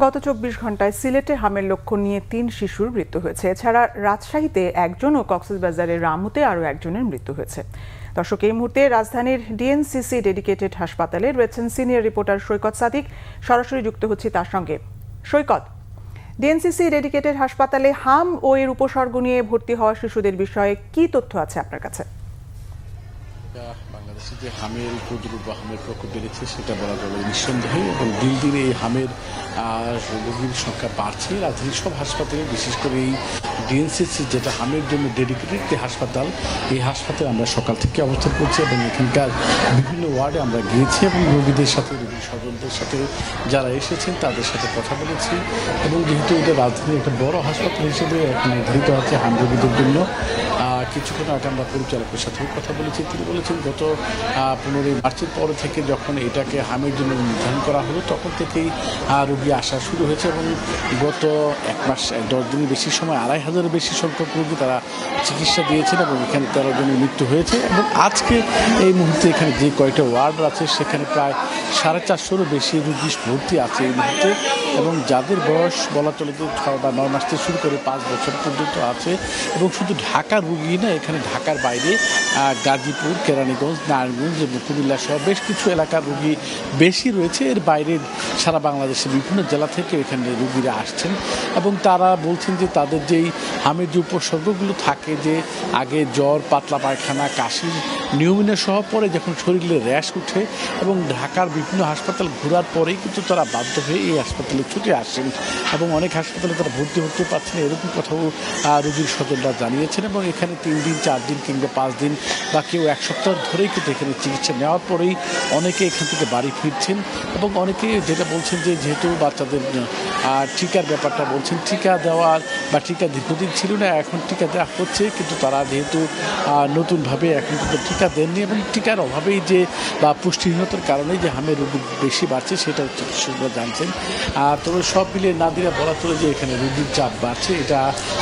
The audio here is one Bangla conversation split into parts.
গত ২৪ ঘন্টায় সিলেটে হামের লক্ষণ নিয়ে ৩ শিশুর মৃত্যু হয়েছে। এছাড়া রাজশাহীতে একজন ও কক্সবাজারের রামুতে আরও একজনের মৃত্যু হয়েছে। দর্শক, এই মুহূর্তে রাজধানীর ডিএনসিসি ডেডিকেটেড হাসপাতালে রয়েছেন সিনিয়র রিপোর্টার সৈকত সাদিক। সরাসরি যুক্ত হচ্ছি তার সঙ্গে। সৈকত, ডিএনসিসি ডেডিকেটেড হাসপাতালে হাম ও এর উপসর্গ নিয়ে ভর্তি হওয়া শিশুদের বিষয়ে কি তথ্য আছে আপনার কাছে? বাংলাদেশে যে হামের উপদ্রব বা হামের প্রকোপ বেড়েছে সেটা বলা চলে নিঃসন্দেহে, এবং দিন দিন এই হামের রোগীর সংখ্যা বাড়ছে। রাজধানীর সব হাসপাতালে, বিশেষ করে এই ডিএনসিসি যেটা হামের জন্য ডেডিকেটেড যে হাসপাতাল, এই হাসপাতালে আমরা সকাল থেকে অবস্থান করছি এবং এখানকার বিভিন্ন ওয়ার্ডে আমরা গিয়েছি এবং রোগীদের সাথে, রোগীর স্বজনদের সাথে যারা এসেছেন তাদের সাথে কথা বলেছি। এবং যেহেতু এটা রাজধানীর একটা বড় হাসপাতাল হিসেবে নির্ধারিত আছে হাম রোগীদের জন্য, কিছুক্ষণ আগে আমরা পরিচালকের সাথেও কথা বলেছি। তিনি বলেছেন গত 15 মার্চের পর থেকে যখন এটাকে হামের জন্য নির্ধারণ করা হলো তখন থেকেই রোগী আসা শুরু হয়েছে এবং গত 1 মাস 10 দিনের বেশি সময় 2,500-এর বেশি সংখ্যক রোগী তারা চিকিৎসা দিয়েছেন এবং এখানে 13 জনের মৃত্যু হয়েছে। এবং আজকে এই মুহূর্তে এখানে যে কয়েকটা ওয়ার্ড আছে সেখানে প্রায় 450-এরও বেশি রোগী ভর্তি আছে এই মুহূর্তে, এবং যাদের বয়স বলা চলে যে 6 বা 9 মাস থেকে শুরু করে 5 বছর পর্যন্ত আছে। এবং শুধু ঢাকার রোগী না, এখানে ঢাকার বাইরে গাজীপুর, কেরানীগঞ্জ, নারায়ণগঞ্জ এবং কুমিল্লা সহ বেশ কিছু এলাকার রোগী বেশি রয়েছে। এর বাইরে সারা বাংলাদেশের বিভিন্ন জেলা থেকে এখানে রোগীরা আসছেন এবং তারা বলছেন যে তাদের যেই হামের যে উপসর্গগুলো থাকে, যে আগে জ্বর, পাতলা পায়খানা, কাশি, নিউমোনিয়া সহ পরে যখন শরীরে র্যাশ উঠে এবং ঢাকার বিভিন্ন হাসপাতাল ঘোরার পরেই কিন্তু তারা বাধ্য হয়ে এই হাসপাতালে ছুটে আসেন এবং অনেক হাসপাতালে তারা ভর্তি হতে পারছেন, এরকম কথাও রোগীর স্বজনরা জানিয়েছেন। এবং এখানে 3 দিন, 4 দিন কিংবা 5 দিন বা কেউ 1 সপ্তাহ ধরেই কিন্তু এখানে চিকিৎসা নেওয়ার পরেই অনেকে এখান থেকে বাড়ি ফিরছেন। এবং অনেকে যেটা বলছেন যে যেহেতু বাচ্চাদের টিকার ব্যাপারটা বলছেন, টিকা দেওয়ার বা টিকা দীর্ঘদিন ছিল না, এখন টিকা দেওয়া হচ্ছে, কিন্তু তারা যেহেতু নতুনভাবে এখন কিন্তু টিকা দেননি এবং টিকার অভাবেই যে বা পুষ্টিহীনতার কারণেই যে হামের রোগ বেশি বাড়ছে সেটা চিকিৎসকরা জানছেন। তবে সব মিলিয়ে নাদিরা বলা চলে যে এখানে রোগীর চাপ বাড়ছে, এটা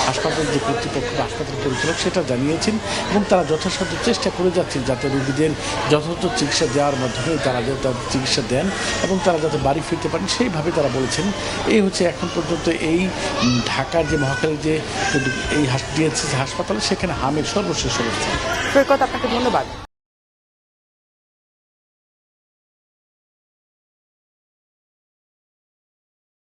হাসপাতাল যে কর্তৃপক্ষ বা হাসপাতাল পরিচালক সেটা জানিয়েছেন এবং তারা যথাসাধ্য চেষ্টা করে যাচ্ছেন যাতে রোগীদের যথাযথ চিকিৎসা দেওয়ার মাধ্যমে তারা যাতে তাদের চিকিৎসা দেন এবং তারা যাতে বাড়ি ফিরতে পারেন সেইভাবে তারা বলেছেন। এই হচ্ছে এখন পর্যন্ত এই ঢাকার যে মহাখালীর যে এই ডিএনসিসি হাসপাতালে সেখানে হামের সর্বশেষ অবস্থা। সৈকত, আপনাকে ধন্যবাদ।